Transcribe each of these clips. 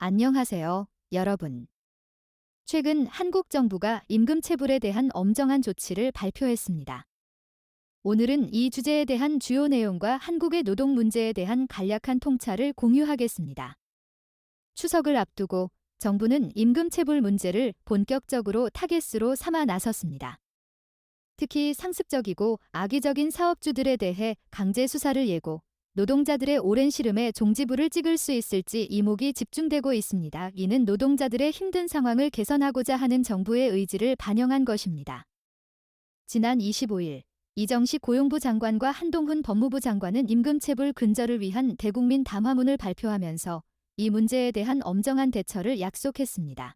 안녕하세요, 여러분. 최근 한국 정부가 임금체불에 대한 엄정한 조치를 발표했습니다. 오늘은 이 주제에 대한 주요 내용과 한국의 노동 문제에 대한 간략한 통찰을 공유하겠습니다. 추석을 앞두고 정부는 임금체불 문제를 본격적으로 타겟으로 삼아 나섰습니다. 특히 상습적이고 악의적인 사업주들에 대해 강제 수사를 예고, 노동자들의 오랜 시름에 종지부를 찍을 수 있을지 이목이 집중되고 있습니다. 이는 노동자들의 힘든 상황을 개선하고자 하는 정부의 의지를 반영한 것입니다. 지난 25일, 이정식 고용부 장관과 한동훈 법무부 장관은 임금체불 근절을 위한 대국민 담화문을 발표하면서 이 문제에 대한 엄정한 대처를 약속했습니다.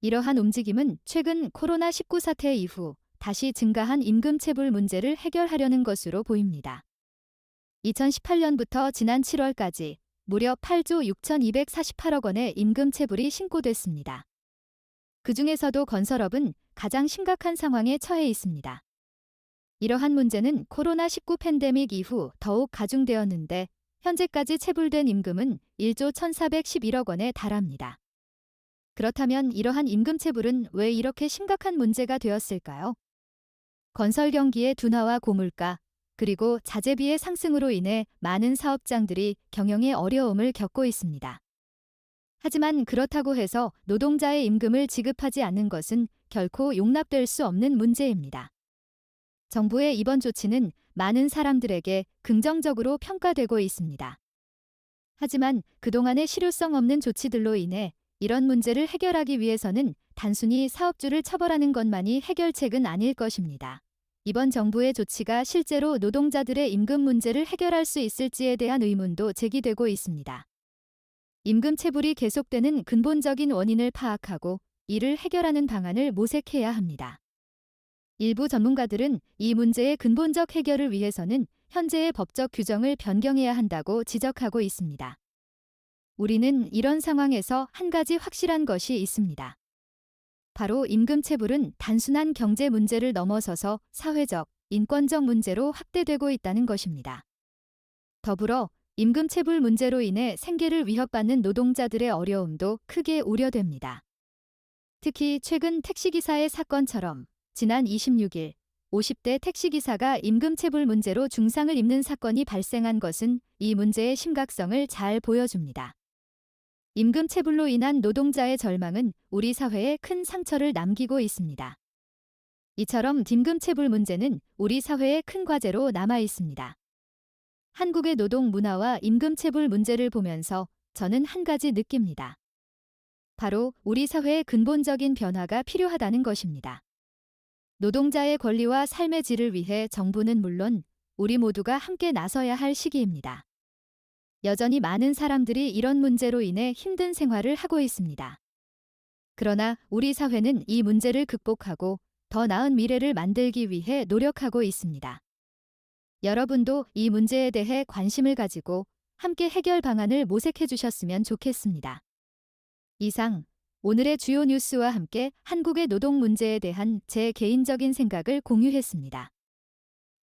이러한 움직임은 최근 코로나19 사태 이후 다시 증가한 임금체불 문제를 해결하려는 것으로 보입니다. 2018년부터 지난 7월까지 무려 8조 6,248억 원의 임금체불이 신고됐습니다. 그 중에서도 건설업은 가장 심각한 상황에 처해 있습니다. 이러한 문제는 코로나19 팬데믹 이후 더욱 가중되었는데 현재까지 체불된 임금은 1조 1,411억 원에 달합니다. 그렇다면 이러한 임금체불은 왜 이렇게 심각한 문제가 되었을까요? 건설 경기의 둔화와 고물가, 그리고 자재비의 상승으로 인해 많은 사업장들이 경영에 어려움을 겪고 있습니다. 하지만 그렇다고 해서 노동자의 임금을 지급하지 않는 것은 결코 용납될 수 없는 문제입니다. 정부의 이번 조치는 많은 사람들에게 긍정적으로 평가되고 있습니다. 하지만 그동안의 실효성 없는 조치들로 인해 이런 문제를 해결하기 위해서는 단순히 사업주를 처벌하는 것만이 해결책은 아닐 것입니다. 이번 정부의 조치가 실제로 노동자들의 임금 문제를 해결할 수 있을지에 대한 의문도 제기되고 있습니다. 임금체불이 계속되는 근본적인 원인을 파악하고 이를 해결하는 방안을 모색해야 합니다. 일부 전문가들은 이 문제의 근본적 해결을 위해서는 현재의 법적 규정을 변경해야 한다고 지적하고 있습니다. 우리는 이런 상황에서 한 가지 확실한 것이 있습니다. 바로 임금체불은 단순한 경제 문제를 넘어서서 사회적, 인권적 문제로 확대되고 있다는 것입니다. 더불어 임금체불 문제로 인해 생계를 위협받는 노동자들의 어려움도 크게 우려됩니다. 특히 최근 택시기사의 사건처럼 지난 26일 50대 택시기사가 임금체불 문제로 중상을 입는 사건이 발생한 것은 이 문제의 심각성을 잘 보여줍니다. 임금체불로 인한 노동자의 절망은 우리 사회에 큰 상처를 남기고 있습니다. 이처럼 임금체불 문제는 우리 사회의 큰 과제로 남아 있습니다. 한국의 노동 문화와 임금체불 문제를 보면서 저는 한 가지 느낍니다. 바로 우리 사회의 근본적인 변화가 필요하다는 것입니다. 노동자의 권리와 삶의 질을 위해 정부는 물론 우리 모두가 함께 나서야 할 시기입니다. 여전히 많은 사람들이 이런 문제로 인해 힘든 생활을 하고 있습니다. 그러나 우리 사회는 이 문제를 극복하고 더 나은 미래를 만들기 위해 노력하고 있습니다. 여러분도 이 문제에 대해 관심을 가지고 함께 해결 방안을 모색해 주셨으면 좋겠습니다. 이상, 오늘의 주요 뉴스와 함께 한국의 노동 문제에 대한 제 개인적인 생각을 공유했습니다.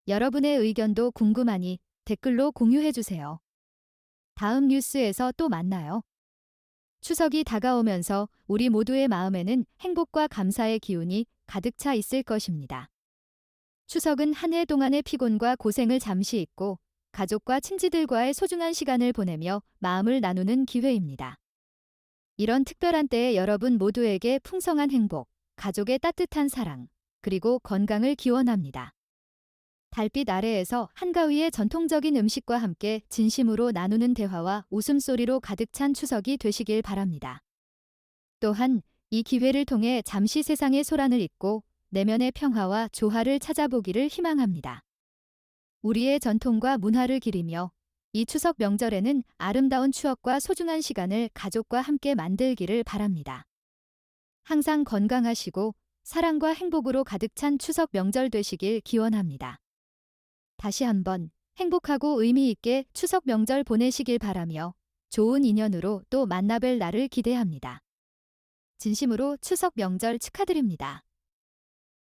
여러분의 의견도 궁금하니 댓글로 공유해 주세요. 다음 뉴스에서 또 만나요. 추석이 다가오면서 우리 모두의 마음에는 행복과 감사의 기운이 가득 차 있을 것입니다. 추석은 한 해 동안의 피곤과 고생을 잠시 잊고 가족과 친지들과의 소중한 시간을 보내며 마음을 나누는 기회입니다. 이런 특별한 때에 여러분 모두에게 풍성한 행복, 가족의 따뜻한 사랑, 그리고 건강을 기원합니다. 달빛 아래에서 한가위의 전통적인 음식과 함께 진심으로 나누는 대화와 웃음소리로 가득 찬 추석이 되시길 바랍니다. 또한 이 기회를 통해 잠시 세상의 소란을 잊고 내면의 평화와 조화를 찾아보기를 희망합니다. 우리의 전통과 문화를 기리며 이 추석 명절에는 아름다운 추억과 소중한 시간을 가족과 함께 만들기를 바랍니다. 항상 건강하시고 사랑과 행복으로 가득 찬 추석 명절 되시길 기원합니다. 다시 한번 행복하고 의미 있게 추석 명절 보내시길 바라며 좋은 인연으로 또 만나뵐 날을 기대합니다. 진심으로 추석 명절 축하드립니다.